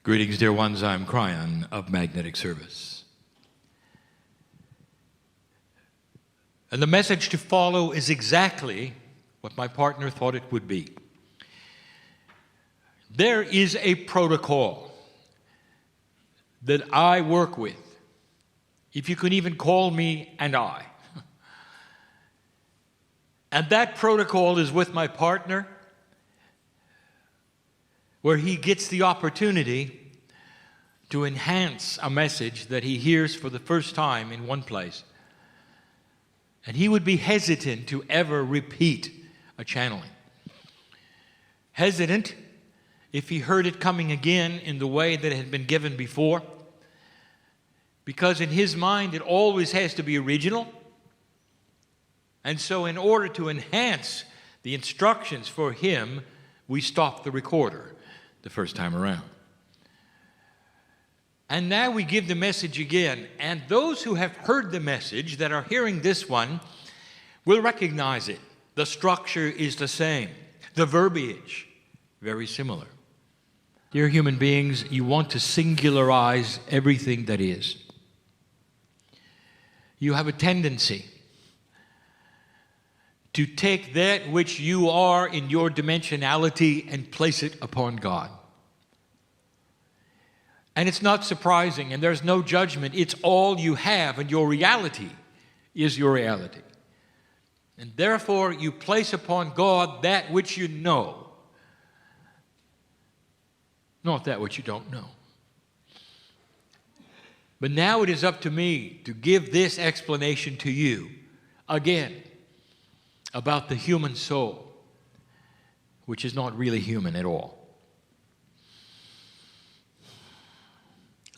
Greetings, dear ones. I'm Kryon of Magnetic Service. And the message to follow is exactly what my partner thought it would be. There is a protocol that I work with. If you can even call me an I. And that protocol is with my partner, where he gets the opportunity to enhance a message that he hears for the first time in one place. And he would be hesitant to ever repeat a channeling. Hesitant if he heard it coming again in the way that it had been given before, because in his mind it always has to be original. And so in order to enhance the instructions for him, we stop the recorder the first time around. And now we give the message again. And those who have heard the message that are hearing this one will recognize it. The structure is the same. The verbiage, very similar. Dear human beings, you want to singularize everything that is. You have a tendency to take that which you are in your dimensionality and place it upon God. And it's not surprising, and there's no judgment. It's all you have, and your reality is your reality. And therefore, you place upon God that which you know, not that which you don't know. But now it is up to me to give this explanation to you, again, about the human soul, which is not really human at all.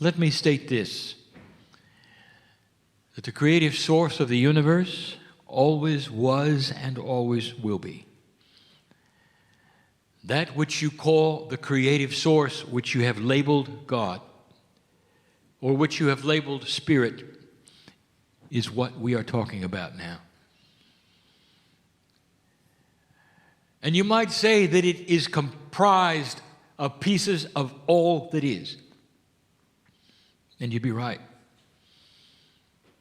Let me state this, that the creative source of the universe always was and always will be. That which you call the creative source, which you have labeled God, or which you have labeled Spirit, is what we are talking about now. And you might say that it is comprised of pieces of all that is. And you'd be right.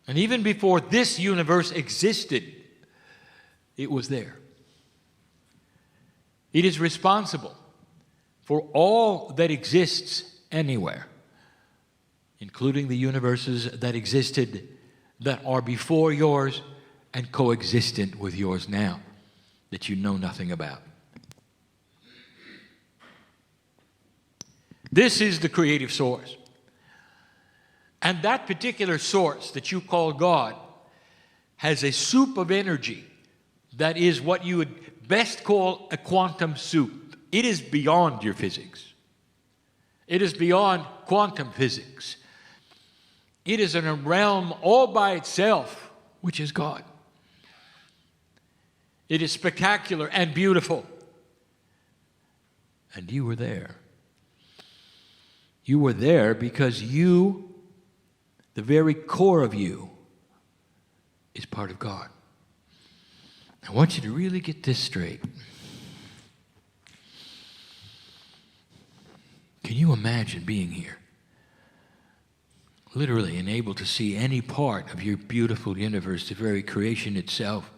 And even before this universe existed, it was there. It is responsible for all that exists anywhere, including the universes that existed that are before yours and coexistent with yours now, that you know nothing about. This is the creative source. And that particular source that you call God has a soup of energy that is what you would best call a quantum soup. It is beyond your physics. It is beyond quantum physics. It is in a realm all by itself, which is God. It is spectacular and beautiful. And you were there. You were there because you, the very core of you, is part of God. I want you to really get this straight. Can you imagine being here? Literally and able to see any part of your beautiful universe, the very creation itself,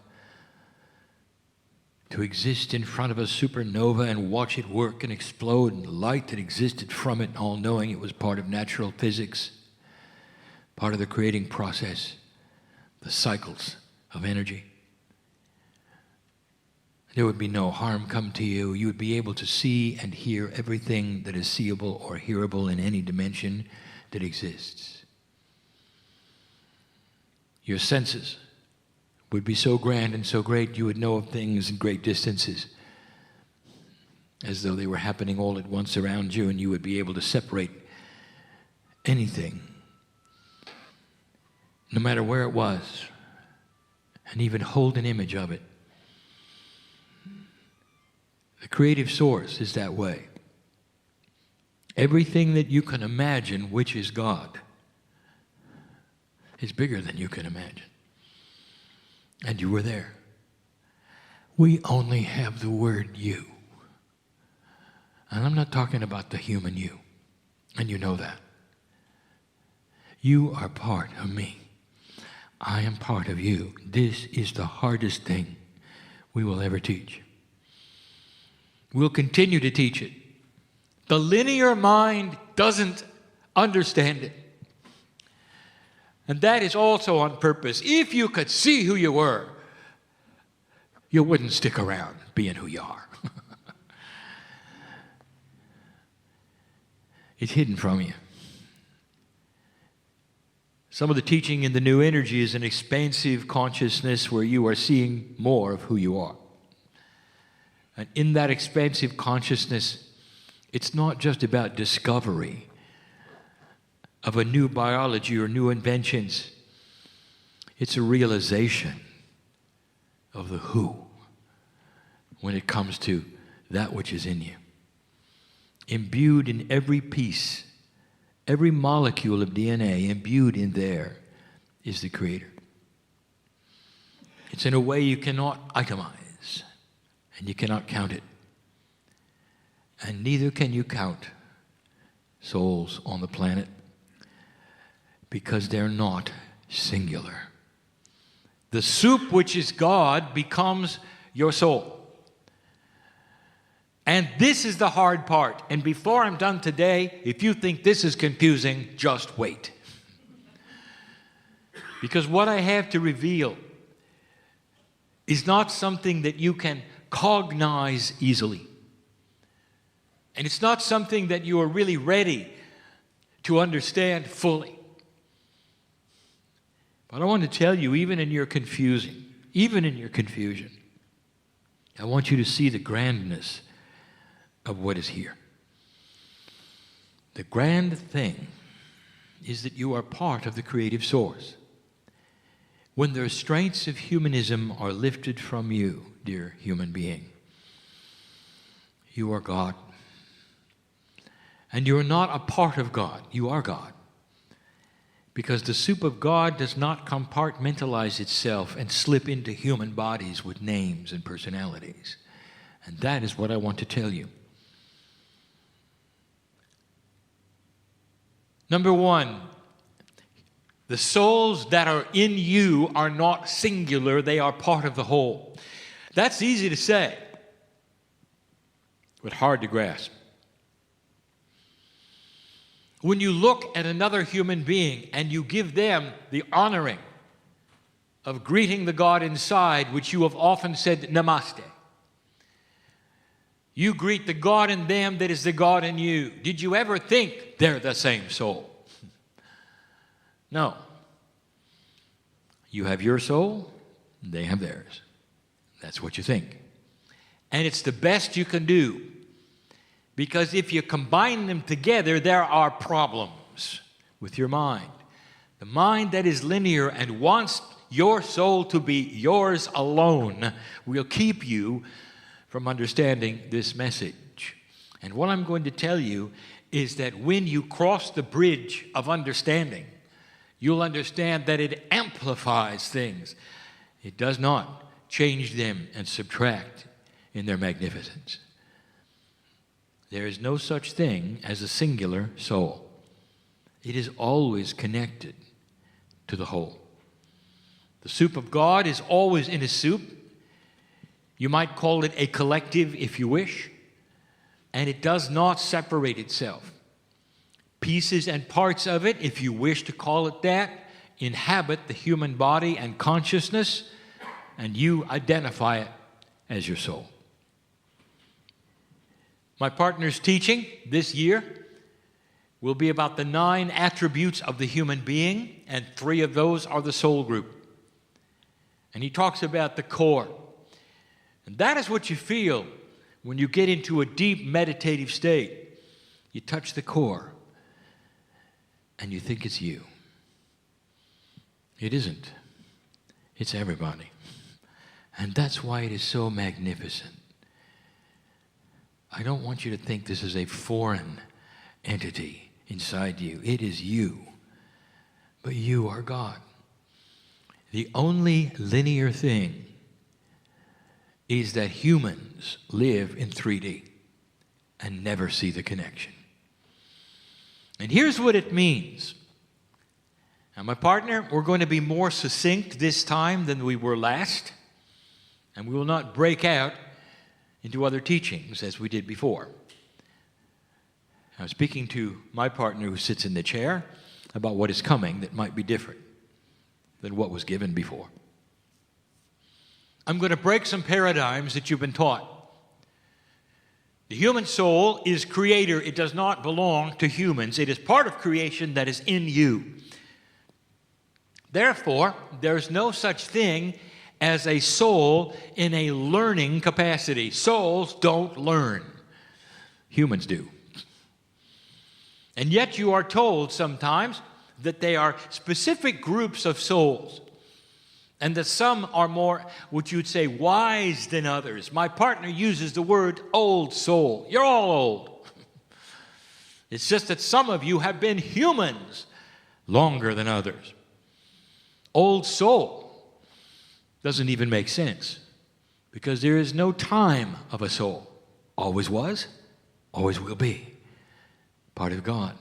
to exist in front of a supernova and watch it work and explode, and the light that existed from it, all knowing it was part of natural physics, part of the creating process, the cycles of energy. There would be no harm come to you. You would be able to see and hear everything that is seeable or hearable in any dimension that exists. Your senses would be so grand and so great, you would know of things in great distances, as though they were happening all at once around you, and you would be able to separate anything, no matter where it was, and even hold an image of it. The creative source is that way. Everything that you can imagine, which is God, is bigger than you can imagine. And you were there. We only have the word you. And I'm not talking about the human you. And you know that. You are part of me. I am part of you. This is the hardest thing we will ever teach. We'll continue to teach it. The linear mind doesn't understand it. And that is also on purpose. If you could see who you were, you wouldn't stick around being who you are. It's hidden from you. Some of the teaching in the New Energy is an expansive consciousness where you are seeing more of who you are. And in that expansive consciousness, it's not just about discovery of a new biology or new inventions. It's a realization of the who when it comes to that which is in you. Imbued in every piece, every molecule of DNA, imbued in there is the Creator. It's in a way you cannot itemize, and you cannot count it. And neither can you count souls on the planet, because they're not singular. The soup, which is God, becomes your soul. And this is the hard part. And before I'm done today, if you think this is confusing, just wait. Because what I have to reveal is not something that you can cognize easily. And it's not something that you are really ready to understand fully. But I want to tell you, even in your confusion, I want you to see the grandness of what is here. The grand thing is that you are part of the creative source. When the restraints of humanism are lifted from you, dear human being, you are God. And you are not a part of God, you are God. Because the soup of God does not compartmentalize itself and slip into human bodies with names and personalities. And that is what I want to tell you. Number one, the souls that are in you are not singular, they are part of the whole. That's easy to say, but hard to grasp. When you look at another human being and you give them the honoring of greeting the God inside, which you have often said, namaste. You greet the God in them that is the God in you. Did you ever think they're the same soul? No. You have your soul, they have theirs. That's what you think. And it's the best you can do. Because if you combine them together, there are problems with your mind. The mind that is linear and wants your soul to be yours alone will keep you from understanding this message. And what I'm going to tell you is that when you cross the bridge of understanding, you'll understand that it amplifies things. It does not change them and subtract in their magnificence. There is no such thing as a singular soul. It is always connected to the whole. The soup of God is always in a soup. You might call it a collective if you wish, and it does not separate itself. Pieces and parts of it, if you wish to call it that, inhabit the human body and consciousness, and you identify it as your soul. My partner's teaching this year will be about the 9 attributes of the human being, and 3 of those are the soul group. And he talks about the core. And that is what you feel when you get into a deep meditative state. You touch the core, and you think it's you. It isn't. It's everybody. And that's why it is so magnificent. I don't want you to think this is a foreign entity inside you. It is you. But you are God. The only linear thing is that humans live in 3D and never see the connection. And here's what it means. Now, my partner, we're going to be more succinct this time than we were last, and we will not break out into other teachings as we did before. I'm speaking to my partner who sits in the chair about what is coming that might be different than what was given before. I'm going to break some paradigms that you've been taught. The human soul is creator. It does not belong to humans. It is part of creation that is in you. Therefore, there's no such thing as a soul in a learning capacity. Souls don't learn. Humans do. And yet you are told sometimes that they are specific groups of souls, and that some are more, what you'd say, wise than others. My partner uses the word old soul. You're all old. It's just that some of you have been humans longer than others. Old soul doesn't even make sense, because there is no time of a soul. Always was, always will be. Part of God.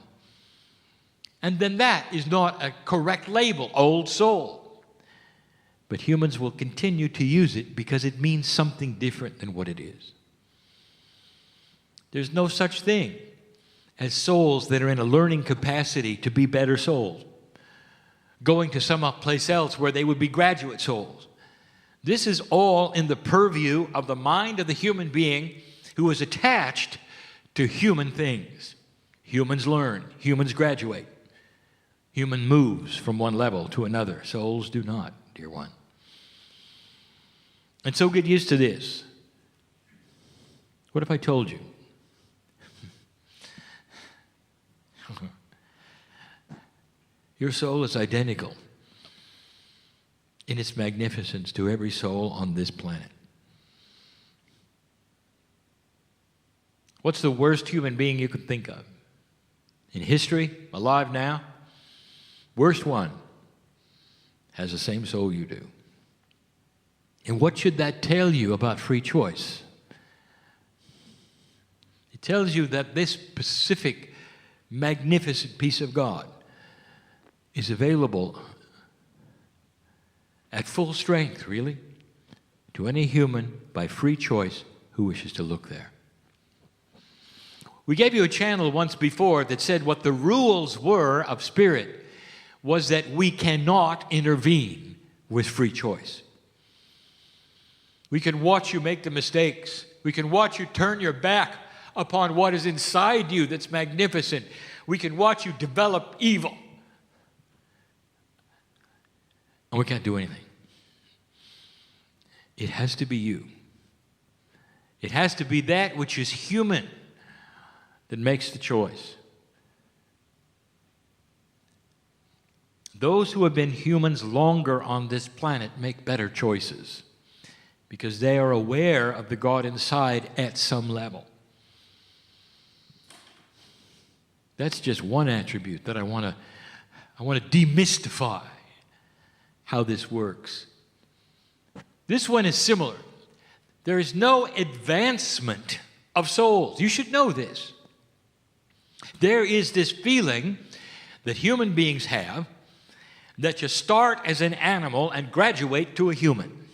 And then that is not a correct label, old soul. But humans will continue to use it because it means something different than what it is. There's no such thing as souls that are in a learning capacity to be better souls, going to some place else where they would be graduate souls. This is all in the purview of the mind of the human being who is attached to human things. Humans learn. Humans graduate. Human moves from one level to another. Souls do not, dear one. And so get used to this. What if I told you? Your soul is identical in its magnificence to every soul on this planet. What's the worst human being you could think of? In history, alive now, worst one has the same soul you do. And what should that tell you about free choice? It tells you that this specific, magnificent piece of God is available at full strength, really, to any human by free choice who wishes to look there. We gave you a channel once before that said what the rules were of spirit was that we cannot intervene with free choice. We can watch you make the mistakes. We can watch you turn your back upon what is inside you that's magnificent. We can watch you develop evil. And we can't do anything. It has to be you. It has to be that which is human that makes the choice. Those who have been humans longer on this planet make better choices because they are aware of the God inside at some level. That's just one attribute that I want to demystify how this works. This one is similar. There is no advancement of souls. You should know this. There is this feeling that human beings have that you start as an animal and graduate to a human.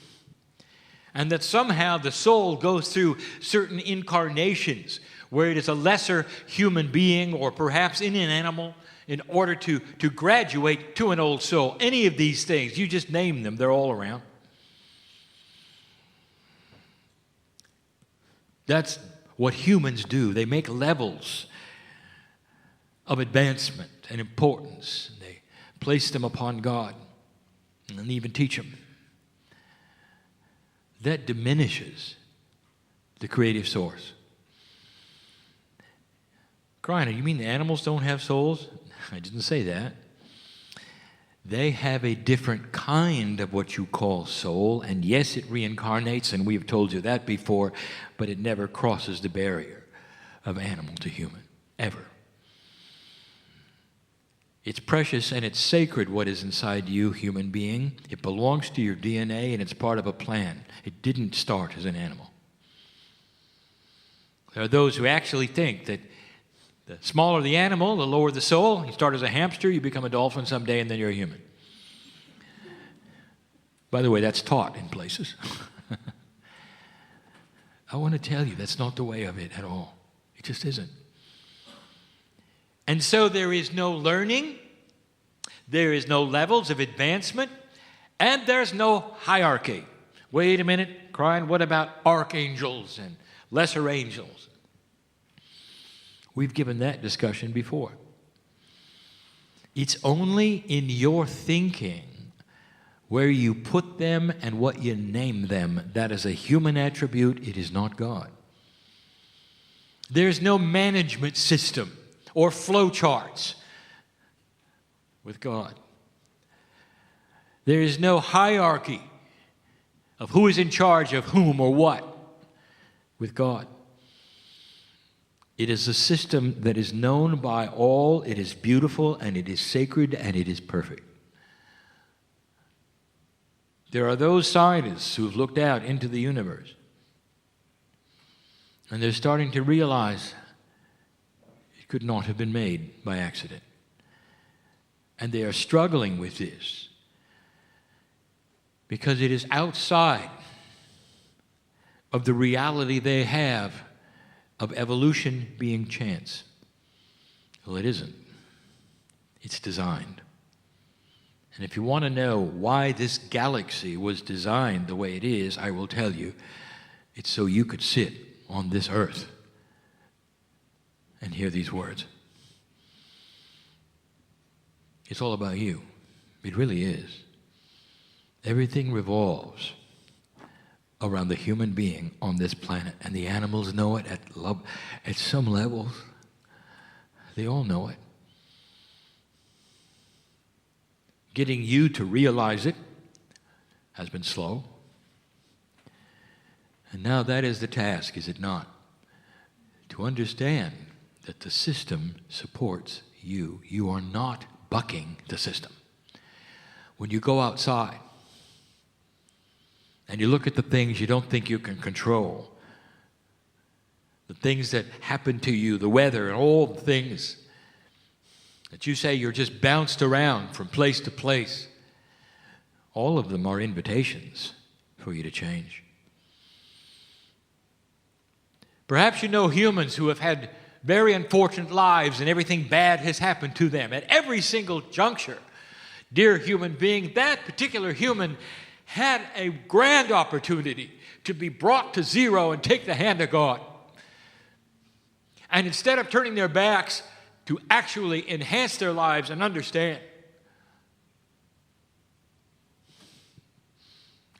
And that somehow the soul goes through certain incarnations where it is a lesser human being or perhaps in an animal in order to graduate to an old soul. Any of these things, you just name them, they're all around. That's what humans do. They make levels of advancement and importance. They place them upon God and even teach them. That diminishes the creative source. Kryon, you mean the animals don't have souls? I didn't say that. They have a different kind of what you call soul, and yes, it reincarnates, and we have told you that before, but it never crosses the barrier of animal to human, ever. It's precious and it's sacred what is inside you, human being. It belongs to your DNA and it's part of a plan. It didn't start as an animal. There are those who actually think that The smaller the animal, the lower the soul. You start as a hamster, you become a dolphin someday, and then you're a human. By the way, that's taught in places. I want to tell you, that's not the way of it at all. It just isn't. And so there is no learning, there is no levels of advancement, and there's no hierarchy. Wait a minute, Kryon, what about archangels and lesser angels? We've given that discussion before. It's only in your thinking where you put them and what you name them. That is a human attribute. It is not God. There's no management system or flow charts with God. There is no hierarchy of who is in charge of whom or what with God. It is a system that is known by all. It is beautiful, and it is sacred, and it is perfect. There are those scientists who've looked out into the universe, and they're starting to realize it could not have been made by accident. And they are struggling with this because it is outside of the reality they have of evolution being chance. Well, it isn't. It's designed. And if you want to know why this galaxy was designed the way it is, I will tell you, it's so you could sit on this earth and hear these words. It's all about you. It really is. Everything revolves around the human being on this planet, and the animals know it at some levels. They all know it. Getting you to realize it has been slow. And now that is the task, is it not? To understand that the system supports you. You are not bucking the system. When you go outside and you look at the things you don't think you can control, the things that happen to you, the weather and all the things that you say you're just bounced around from place to place, all of them are invitations for you to change. Perhaps you know humans who have had very unfortunate lives and everything bad has happened to them at every single juncture. Dear human being, that particular human had a grand opportunity to be brought to zero and take the hand of God. And instead of turning their backs, to actually enhance their lives and understand.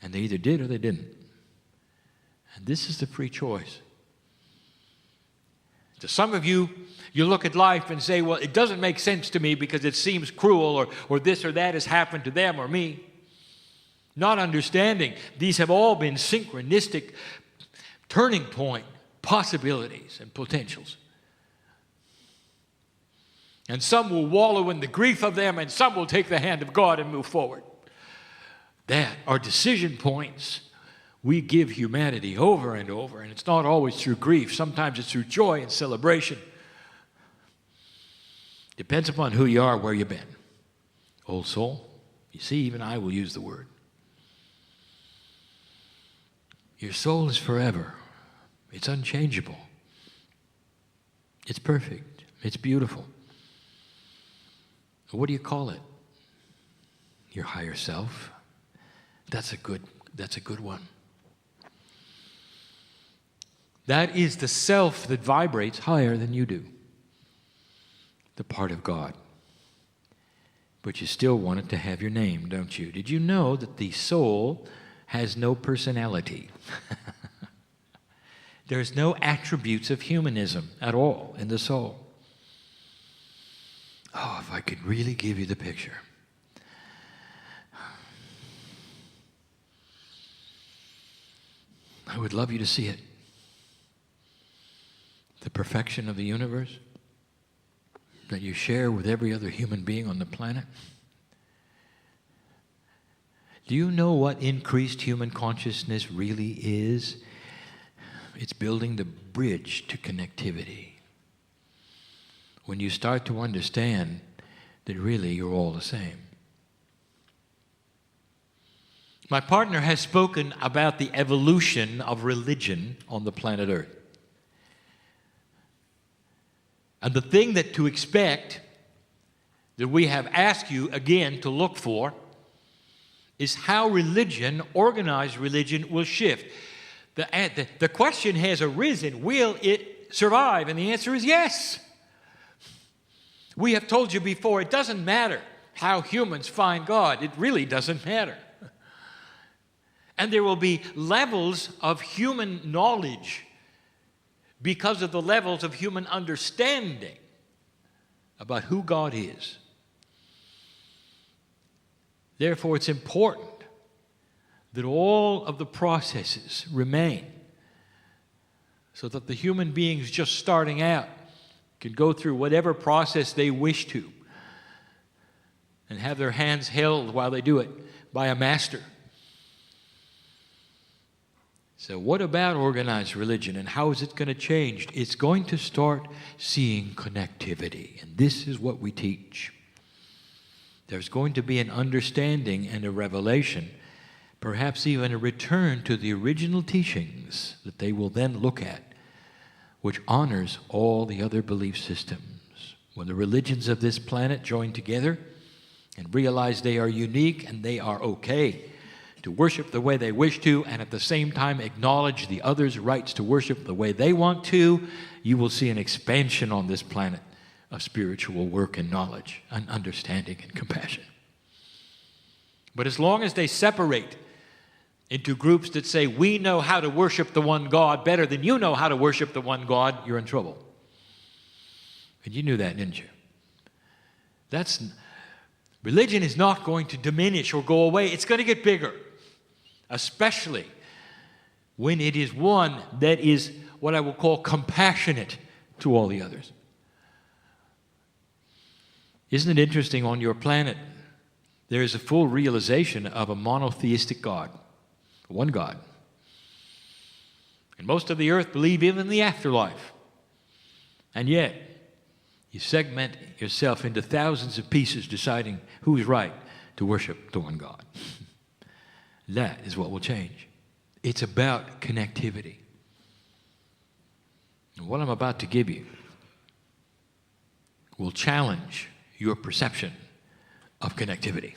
And they either did or they didn't. And this is the free choice. To some of you, you look at life and say, well, it doesn't make sense to me because it seems cruel, or this or that has happened to them or me. Not understanding these have all been synchronistic turning point possibilities and potentials. And some will wallow in the grief of them, and some will take the hand of God and move forward. That are decision points we give humanity over and over, and it's not always through grief. Sometimes it's through joy and celebration. Depends upon who you are, where you've been. Old soul, you see, even I will use the word. Your soul is forever. It's unchangeable. It's perfect. It's beautiful. What do you call it? Your higher self. That's a good one. That is the self that vibrates higher than you do. The part of God. But you still want it to have your name, don't you? Did you know that the soul has no personality? There's no attributes of humanism at all in the soul. Oh, if I could really give you the picture. I would love you to see it. The perfection of the universe that you share with every other human being on the planet. Do you know what increased human consciousness really is? It's building the bridge to connectivity. when you start to understand that really you're all the same. My partner has spoken about the evolution of religion on the planet Earth. And the thing that to expect, that we have asked you again to look for, is how religion, organized religion, will shift. The question has arisen, will it survive? And the answer is yes. We have told you before, it doesn't matter how humans find God. It really doesn't matter. And there will be levels of human knowledge because of the levels of human understanding about who God is. Therefore, it's important that all of the processes remain so that the human beings just starting out can go through whatever process they wish to and have their hands held while they do it by a master. So what about organized religion, and how is it going to change? It's going to start seeing connectivity, and this is what we teach. There's going to be an understanding and a revelation, perhaps even a return to the original teachings that they will then look at, which honors all the other belief systems. When the religions of this planet join together and realize they are unique and they are okay to worship the way they wish to, and at the same time acknowledge the others' rights to worship the way they want to, you will see an expansion on this planet of spiritual work and knowledge and understanding and compassion. But as long as they separate into groups that say, we know how to worship the one God better than you know how to worship the one God, you're in trouble. And you knew that, didn't you? Religion is not going to diminish or go away. It's going to get bigger, especially when it is one that is what I will call compassionate to all the others. Isn't it interesting, on your planet, there is a full realization of a monotheistic God, one God. And most of the earth believe even in the afterlife. And yet, you segment yourself into thousands of pieces deciding who is right to worship the one God. That is what will change. It's about connectivity. And what I'm about to give you will challenge your perception of connectivity.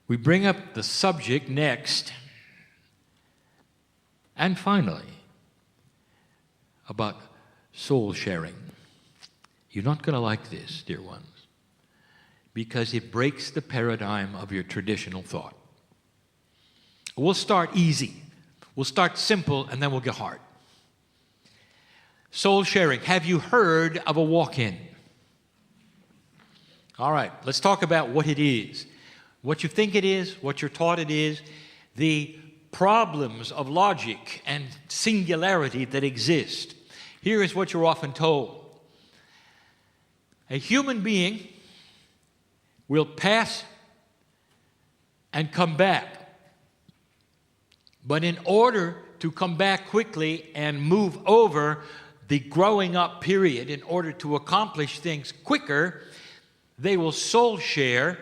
We bring up the subject next, and finally, about soul sharing. You're not going to like this, dear ones, because it breaks the paradigm of your traditional thought. We'll start easy. We'll start simple, and then we'll get hard. Soul sharing. Have you heard of a walk-in? All right, let's talk about what it is. What you think it is, what you're taught it is, the problems of logic and singularity that exist. Here is what you're often told. A human being will pass and come back. But in order to come back quickly and move over the growing up period, in order to accomplish things quicker, they will soul share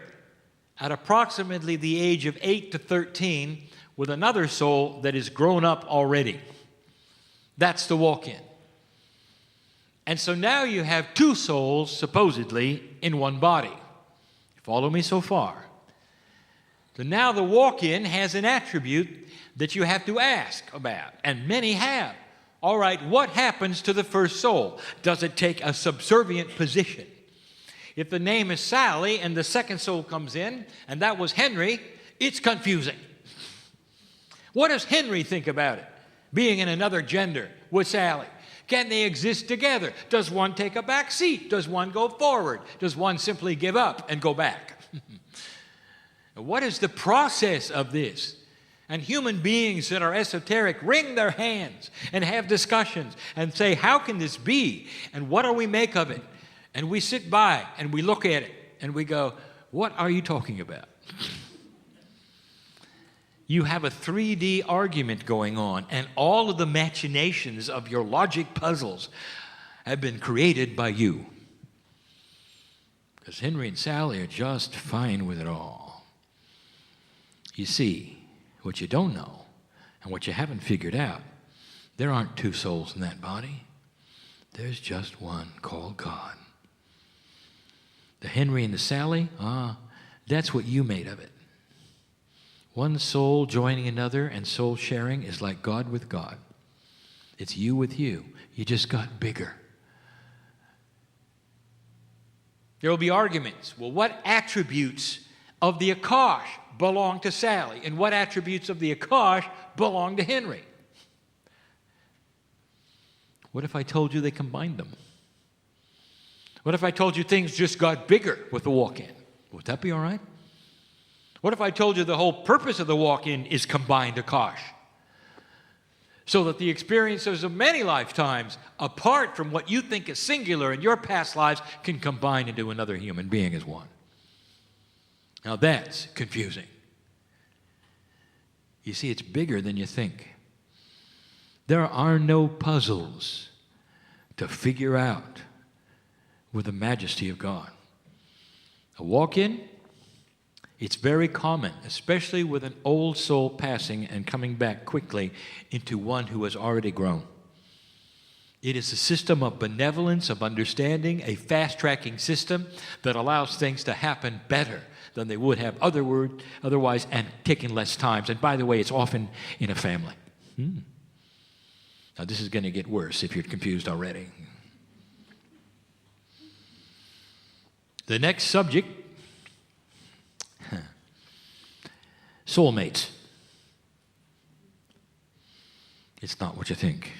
at approximately the age of 8 to 13 with another soul that is grown up already. That's the walk-in. And so now you have two souls, supposedly, in one body. Follow me so far? So now the walk-in has an attribute that you have to ask about, and many have. All right, what happens to the first soul? Does it take a subservient position? If the name is Sally and the second soul comes in, and that was Henry, it's confusing. What does Henry think about it, being in another gender with Sally? Can they exist together? Does one take a back seat? Does one go forward? Does one simply give up and go back? What is the process of this? And human beings that are esoteric wring their hands and have discussions and say, how can this be? And what do we make of it? And we sit by and we look at it and we go, what are you talking about? You have a 3D argument going on, and all of the machinations of your logic puzzles have been created by you. Because Henry and Sally are just fine with it all. You see, what you don't know and what you haven't figured out, there aren't two souls in that body. There's just one called God. The Henry and the Sally, that's what you made of it. One soul joining another and soul sharing is like God with God. It's you with you. You just got bigger. There will be arguments. Well, what attributes of the Akash belong to Sally? And what attributes of the Akash belong to Henry? What if I told you they combined them? What if I told you things just got bigger with the walk-in? Would that be all right? What if I told you the whole purpose of the walk-in is combined Akash? So that the experiences of many lifetimes, apart from what you think is singular in your past lives, can combine into another human being as one. Now that's confusing. You see, it's bigger than you think. There are no puzzles to figure out with the majesty of God. A walk-in, it's very common, especially with an old soul passing and coming back quickly into one who has already grown. It is a system of benevolence, of understanding, a fast-tracking system that allows things to happen better than they would have otherwise and taking less time. And by the way, it's often in a family. Now, this is going to get worse if you're confused already. The next subject, soulmates. It's not what you think.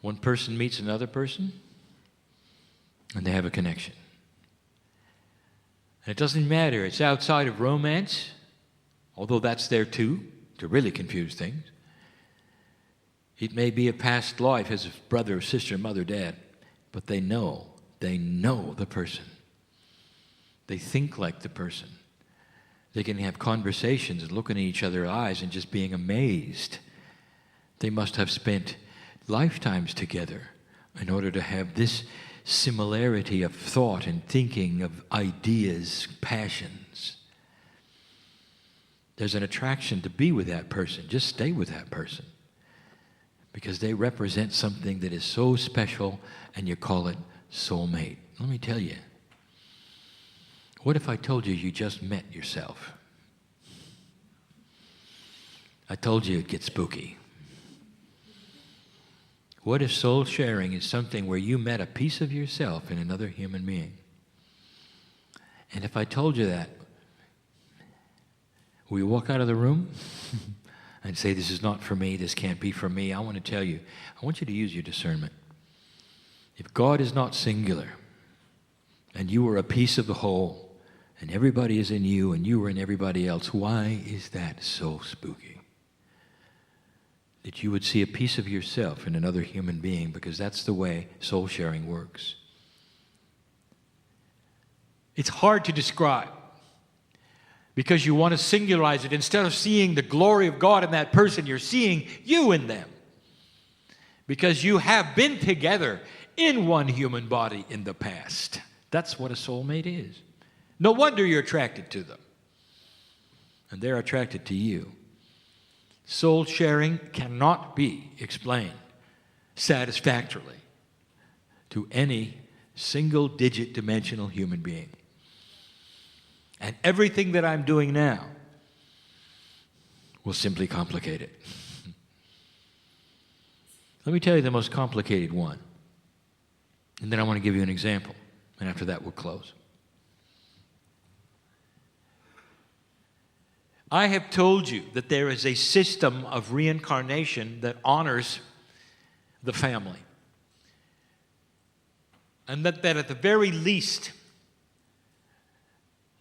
One person meets another person, and they have a connection. And it doesn't matter. It's outside of romance, although that's there too, to really confuse things. It may be a past life as a brother, sister, mother, dad, but they know the person. They think like the person. They can have conversations and looking at each other's eyes and just being amazed. They must have spent lifetimes together in order to have this similarity of thought and thinking, of ideas, passions. There's an attraction to be with that person. Just stay with that person. Because they represent something that is so special, and you call it soulmate. Let me tell you, what if I told you you just met yourself? I told you it'd get spooky. What if soul sharing is something where you met a piece of yourself in another human being? And if I told you that, will you walk out of the room? And say, this is not for me, this can't be for me? I want to tell you, I want you to use your discernment. If God is not singular, and you are a piece of the whole, and everybody is in you, and you are in everybody else, why is that so spooky? That you would see a piece of yourself in another human being, because that's the way soul sharing works. It's hard to describe. Because you want to singularize it. Instead of seeing the glory of God in that person, you're seeing you in them. Because you have been together in one human body in the past. That's what a soulmate is. No wonder you're attracted to them. And they're attracted to you. Soul sharing cannot be explained satisfactorily to any single-digit dimensional human being. And everything that I'm doing now will simply complicate it. Let me tell you the most complicated one. And then I want to give you an example. And after that, we'll close. I have told you that there is a system of reincarnation that honors the family. And that at the very least,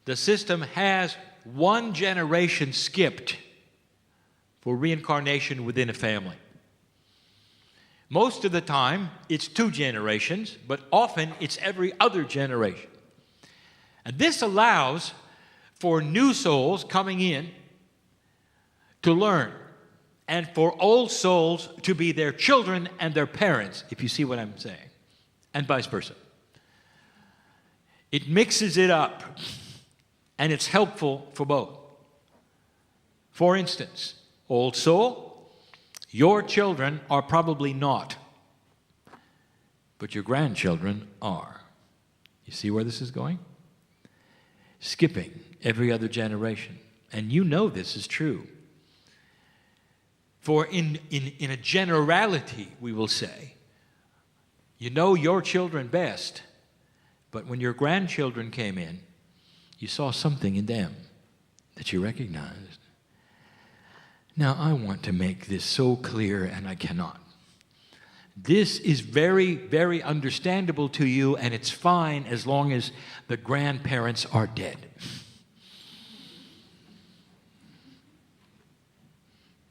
the system has one generation skipped for reincarnation within a family. Most of the time, it's 2 generations, but often it's every other generation. And this allows for new souls coming in to learn and for old souls to be their children and their parents, if you see what I'm saying, and vice versa. It mixes it up, and it's helpful for both. For instance, old soul, your children are probably not, but your grandchildren are. You see where this is going? Skipping every other generation. And you know this is true. For in a generality, we will say, you know your children best, but when your grandchildren came in, you saw something in them that you recognized. Now, I want to make this so clear, and I cannot. This is very, very understandable to you, and it's fine as long as the grandparents are dead.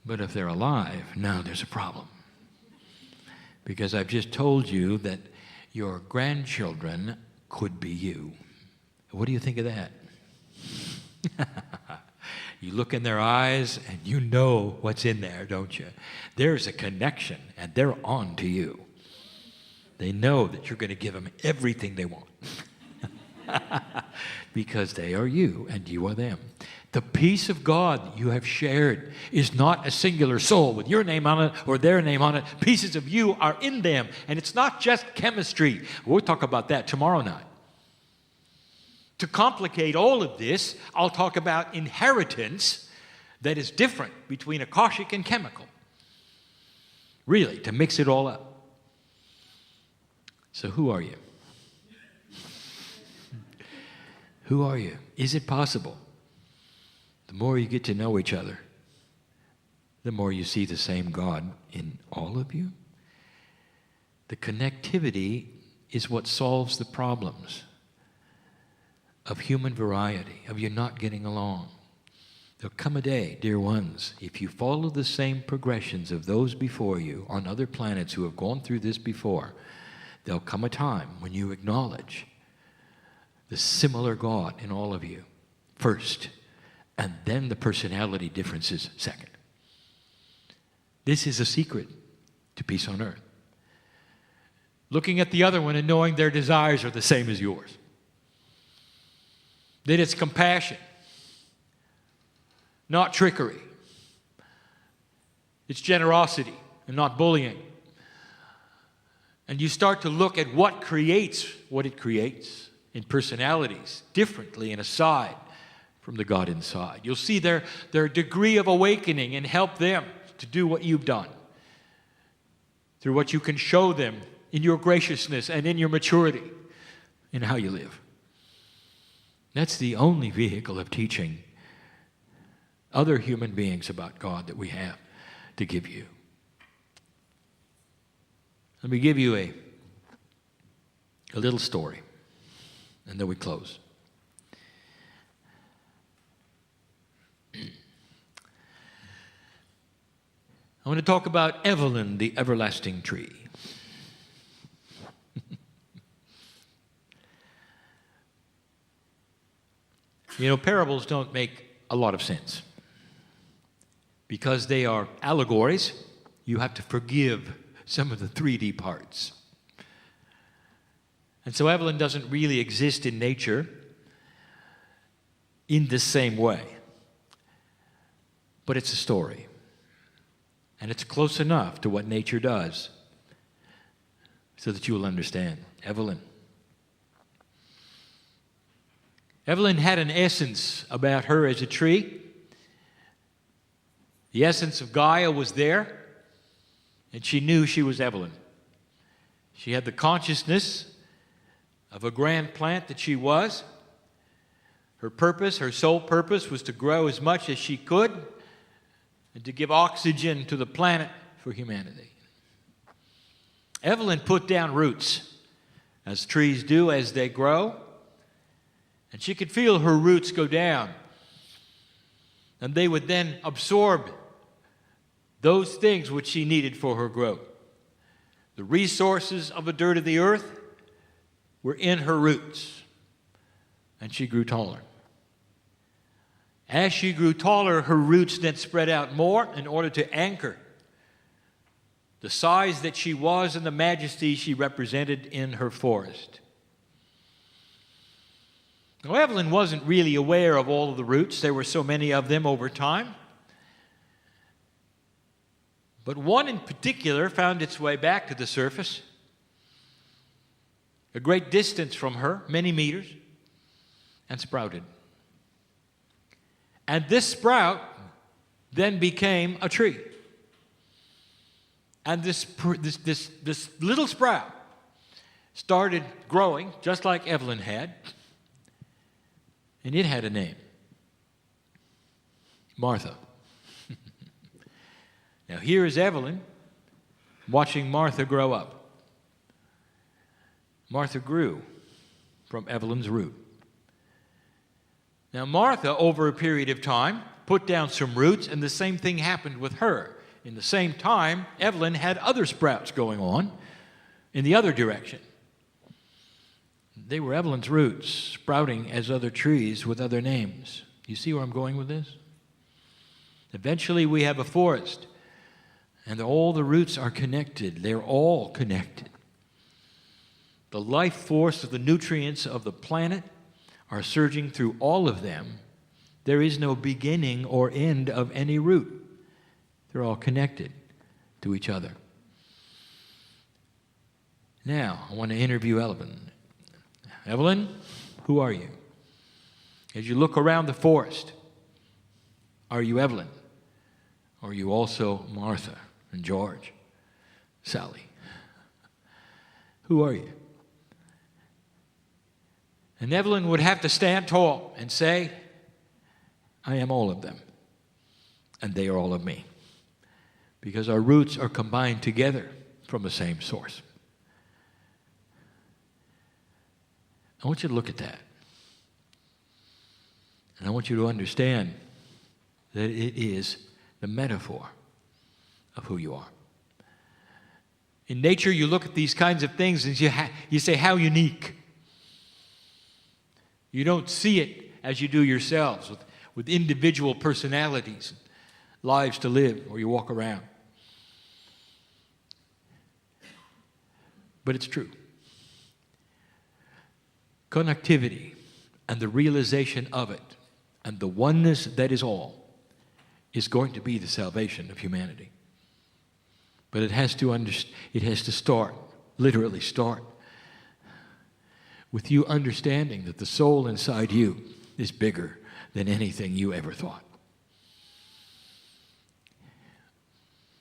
But if they're alive, now there's a problem. Because I've just told you that your grandchildren could be you. What do you think of that? You look in their eyes and you know what's in there, don't you? There's a connection, and they're on to you. They know that you're going to give them everything they want. Because they are you and you are them. The peace of God you have shared is not a singular soul with your name on it or their name on it. Pieces of you are in them, and it's not just chemistry. We'll talk about that tomorrow night. To complicate all of this, I'll talk about inheritance that is different between Akashic and chemical. Really, to mix it all up. So who are you? Who are you? Is it possible? The more you get to know each other, the more you see the same God in all of you. The connectivity is what solves the problems of human variety, of you not getting along. There'll come a day, dear ones, if you follow the same progressions of those before you on other planets who have gone through this before, there'll come a time when you acknowledge the similar God in all of you first, and then the personality differences second. This is a secret to peace on earth. Looking at the other one and knowing their desires are the same as yours. That it's compassion, not trickery. It's generosity and not bullying. And you start to look at what creates what it creates in personalities differently and aside from the God inside. You'll see their degree of awakening and help them to do what you've done through what you can show them in your graciousness and in your maturity in how you live. That's the only vehicle of teaching other human beings about God that we have to give you. Let me give you a little story, and then we close. I want to talk about Evelyn, the everlasting tree. You know, parables don't make a lot of sense. Because they are allegories, you have to forgive some of the 3D parts. And so Evelyn doesn't really exist in nature in the same way. But it's a story. And it's close enough to what nature does so that you will understand. Evelyn had an essence about her as a tree. The essence of Gaia was there, and she knew she was Evelyn. She had the consciousness of a grand plant that she was. Her purpose, her sole purpose, was to grow as much as she could and to give oxygen to the planet for humanity. Evelyn put down roots, as trees do as they grow. And she could feel her roots go down. And they would then absorb those things which she needed for her growth. The resources of the dirt of the earth were in her roots. And she grew taller. As she grew taller, her roots then spread out more in order to anchor the size that she was and the majesty she represented in her forest. Now, Evelyn wasn't really aware of all of the roots. There were so many of them over time. But one in particular found its way back to the surface, a great distance from her, many meters, and sprouted. And this sprout then became a tree. And this little sprout started growing just like Evelyn had, and it had a name, Martha. Now here is Evelyn watching Martha grow up. Martha grew from Evelyn's root. Now Martha, over a period of time, put down some roots, and the same thing happened with her. In the same time, Evelyn had other sprouts going on in the other direction. They were Evelyn's roots, sprouting as other trees with other names. You see where I'm going with this? Eventually we have a forest, and all the roots are connected. They're all connected. The life force of the nutrients of the planet are surging through all of them. There is no beginning or end of any root. They're all connected to each other. Now, I want to interview Evelyn. Evelyn, who are you? As you look around the forest, are you Evelyn? Or are you also Martha and George, Sally? Who are you? And Evelyn would have to stand tall and say, I am all of them, and they are all of me, because our roots are combined together from the same source. I want you to look at that. And I want you to understand that it is the metaphor of who you are. In nature, you look at these kinds of things and you say, how unique. You don't see it as you do yourselves, with individual personalities, lives to live, or you walk around. But it's true. Connectivity and the realization of it and the oneness that is all is going to be the salvation of humanity. But it has to start, literally start, with you understanding that the soul inside you is bigger than anything you ever thought.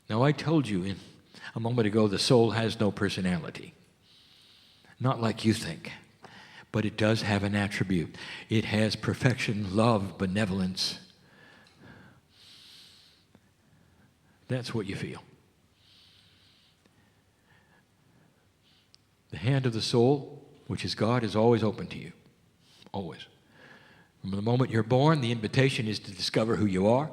Now, I told you a moment ago the soul has no personality. Not like you think. But it does have an attribute. It has perfection, love, benevolence. That's what you feel. The hand of the soul, which is God, is always open to you. Always. From the moment you're born, the invitation is to discover who you are,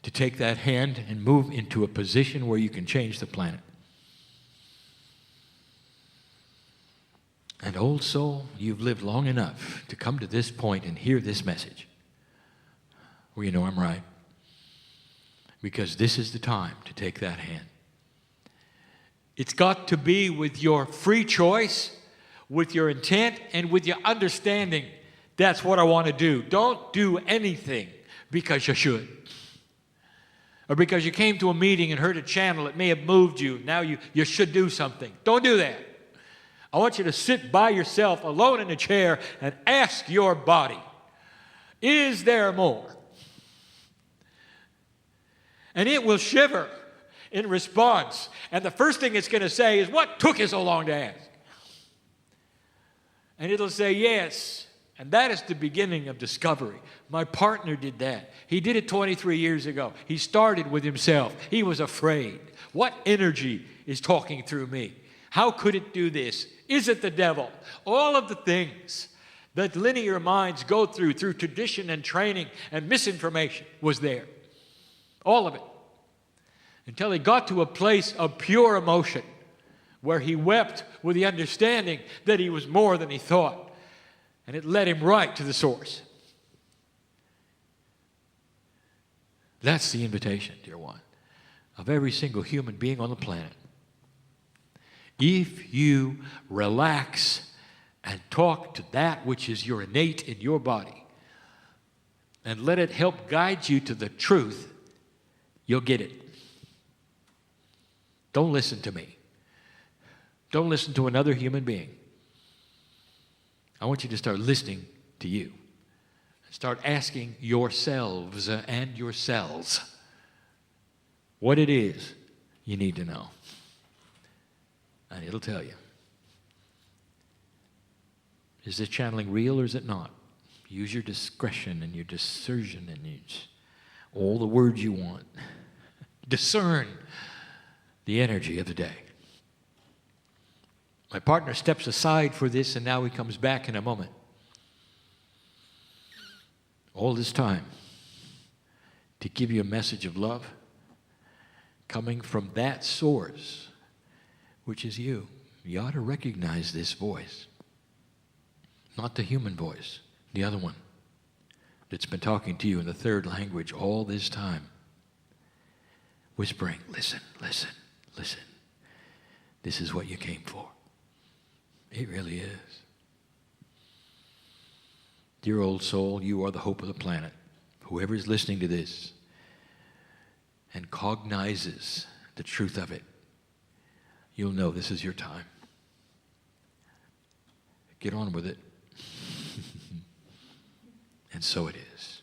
to take that hand and move into a position where you can change the planet. And old soul, you've lived long enough to come to this point and hear this message. Well, you know I'm right. Because this is the time to take that hand. It's got to be with your free choice, with your intent, and with your understanding. That's what I want to do. Don't do anything because you should. Or because you came to a meeting and heard a channel that may have moved you. Now you should do something. Don't do that. I want you to sit by yourself alone in a chair and ask your body, is there more? And it will shiver in response. And the first thing it's going to say is, what took you so long to ask? And it'll say, yes. And that is the beginning of discovery. My partner did that. He did it 23 years ago. He started with himself. He was afraid. What energy is talking through me? How could it do this? Is it the devil? All of the things that linear minds go through tradition and training and misinformation was there. All of it. Until he got to a place of pure emotion where he wept with the understanding that he was more than he thought. And it led him right to the source. That's the invitation, dear one, of every single human being on the planet. If you relax and talk to that which is your innate in your body and let it help guide you to the truth, you'll get it. Don't listen to me. Don't listen to another human being. I want you to start listening to you. Start asking yourselves and yourselves what it is you need to know. And it'll tell you. Is this channeling real or is it not? Use your discretion and your discernment and all the words you want. Discern the energy of the day. My partner steps aside for this, and now he comes back in a moment. All this time to give you a message of love coming from that source, which is you. You ought to recognize this voice. Not the human voice, the other one that's been talking to you in the third language all this time. Whispering, listen, listen, listen. This is what you came for. It really is. Dear old soul, you are the hope of the planet. Whoever is listening to this and cognizes the truth of it, you'll know this is your time. Get on with it. And so it is.